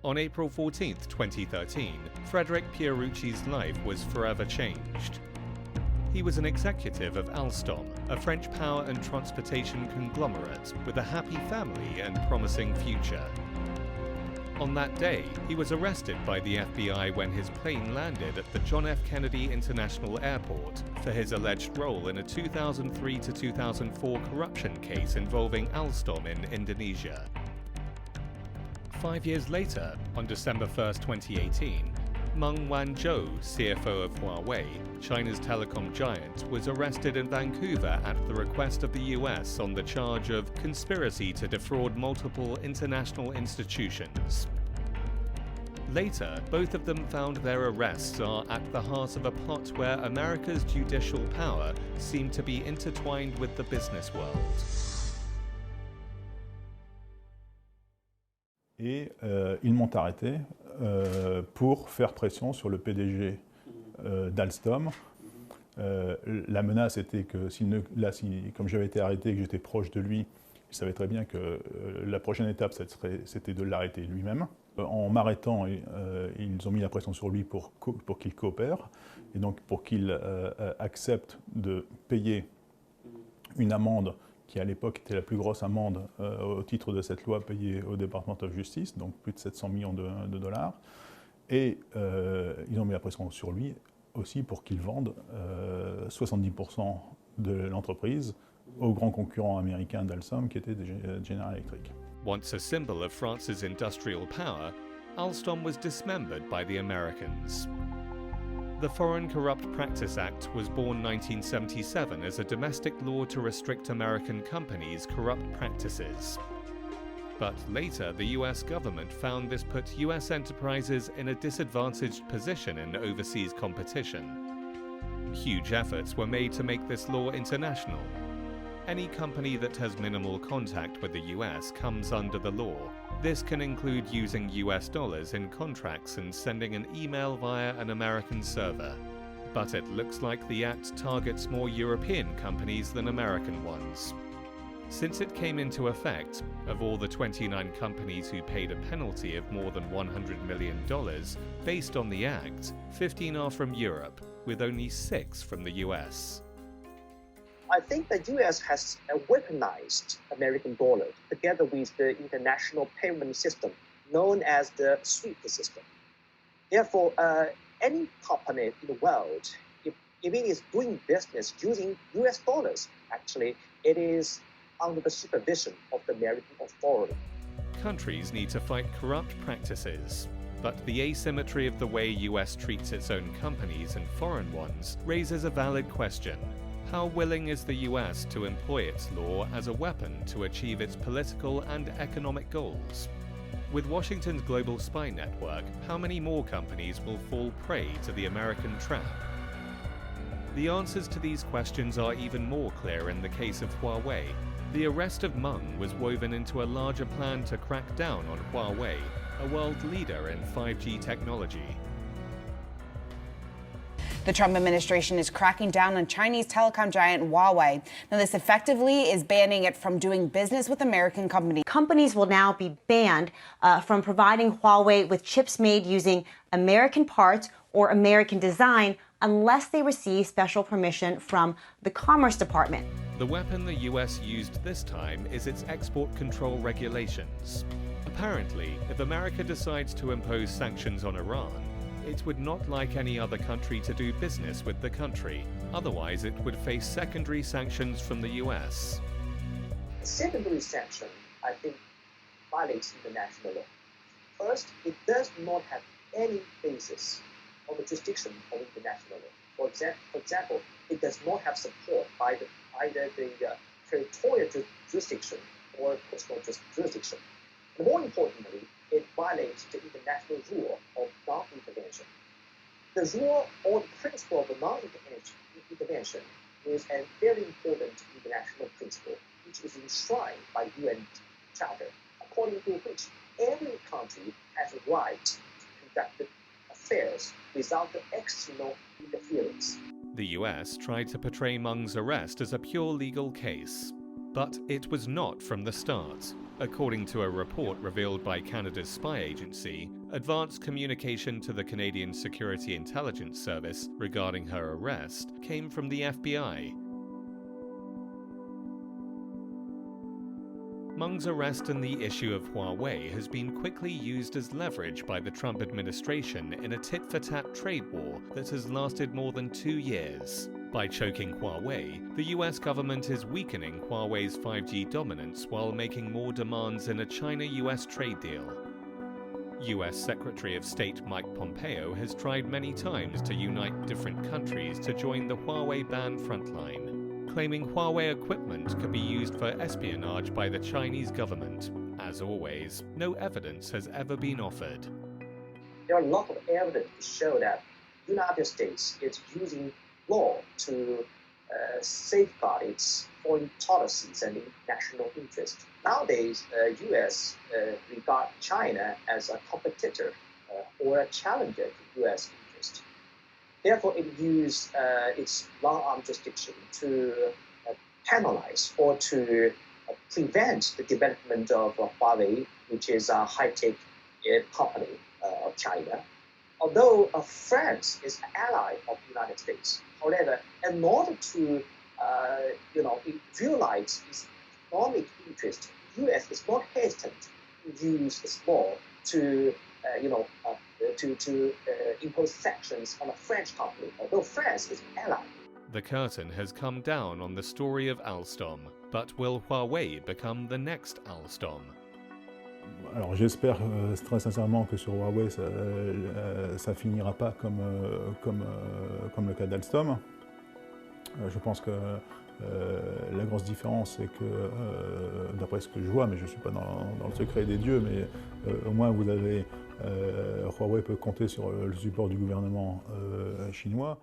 On April 14, 2013, Frederic Pierucci's life was forever changed. He was an executive of Alstom, a French power and transportation conglomerate with a happy family and promising future. On that day, he was arrested by the FBI when his plane landed at the John F. Kennedy International Airport for his alleged role in a 2003 to 2004 corruption case involving Alstom in Indonesia. 5 years later, on December 1, 2018, Meng Wanzhou, CFO of Huawei, China's telecom giant, was arrested in Vancouver at the request of the US on the charge of conspiracy to defraud multiple international institutions. Later, both of them found their arrests are at the heart of a plot where America's judicial power seemed to be intertwined with the business world. Et ils m'ont arrêté pour faire pression sur le PDG d'Alstom. La menace était que, comme j'avais été arrêté et que j'étais proche de lui, il savait très bien que la prochaine étape, c'était de l'arrêter lui-même. En m'arrêtant, ils ont mis la pression sur lui pour qu'il coopère, et donc pour qu'il accepte de payer une amende qui à l'époque était la plus grosse amende au titre de cette loi payée au Department of Justice, donc plus de 700 millions de dollars. Et ils ont mis la pression sur lui aussi pour qu'il vende 70% de l'entreprise au grand concurrent américain d'Alstom qui était General Electric. Once a symbol of France's industrial power, Alstom was dismembered by the Americans. The Foreign Corrupt Practice Act was born 1977 as a domestic law to restrict American companies' corrupt practices. But later, the US government found this put US enterprises in a disadvantaged position in overseas competition. Huge efforts were made to make this law international. Any company that has minimal contact with the US comes under the law. This can include using US dollars in contracts and sending an email via an American server. But it looks like the act targets more European companies than American ones. Since it came into effect, of all the 29 companies who paid a penalty of more than $100 million based on the act, 15 are from Europe, with only 6 from the US. I think the U.S. has weaponized American dollar together with the international payment system known as the SWIFT system. Therefore, any company in the world, if it is doing business using U.S. dollars, actually, it is under the supervision of the American authority. Countries need to fight corrupt practices, but the asymmetry of the way US treats its own companies and foreign ones raises a valid question. How willing is the US to employ its law as a weapon to achieve its political and economic goals? With Washington's global spy network, how many more companies will fall prey to the American trap? The answers to these questions are even more clear in the case of Huawei. The arrest of Meng was woven into a larger plan to crack down on Huawei, a world leader in 5G technology. The Trump administration is cracking down on Chinese telecom giant Huawei. Now, this effectively is banning it from doing business with American companies. Companies will now be banned from providing Huawei with chips made using American parts or American design unless they receive special permission from the Commerce Department. The weapon the US used this time is its export control regulations. Apparently, if America decides to impose sanctions on Iran, it would not like any other country to do business with the country. Otherwise, it would face secondary sanctions from the US. Secondary sanction, I think, violates international law. First, it does not have any basis on the jurisdiction of international law. For example, it does not have support by either the territorial jurisdiction or personal jurisdiction. And more importantly, it violates the international rule of non-intervention. The rule or the principle of non-intervention is a very important international principle, which is enshrined by UN Charter, according to which every country has a right to conduct affairs without the external interference. The US tried to portray Meng's arrest as a pure legal case, but it was not from the start. According to a report revealed by Canada's spy agency, advanced communication to the Canadian Security Intelligence Service regarding her arrest came from the FBI. Meng's arrest and the issue of Huawei has been quickly used as leverage by the Trump administration in a tit-for-tat trade war that has lasted more than 2 years. By choking Huawei, the US government is weakening Huawei's 5G dominance while making more demands in a China-US trade deal. US Secretary of State Mike Pompeo has tried many times to unite different countries to join the Huawei ban frontline, claiming Huawei equipment could be used for espionage by the Chinese government. As always, no evidence has ever been offered. There are a lot of evidence to show that the United States is using law to safeguard its foreign policies and national interests. Nowadays, U.S. regard China as a competitor or a challenger to U.S. interests. Therefore, it uses its long-arm jurisdiction to penalize or to prevent the development of Huawei, which is a high-tech company of China. Although France is an ally of the United States, however, in order to realize its economic interest, the U.S. is not hesitant to use its law to impose sanctions on a French company, although France is an ally. The curtain has come down on the story of Alstom, but will Huawei become the next Alstom? Alors j'espère très sincèrement que sur Huawei ça finira pas comme le cas d'Alstom. Je pense que la grosse différence c'est que, d'après ce que je vois, mais je ne suis pas dans le secret des dieux, mais au moins vous avez Huawei peut compter sur le support du gouvernement chinois.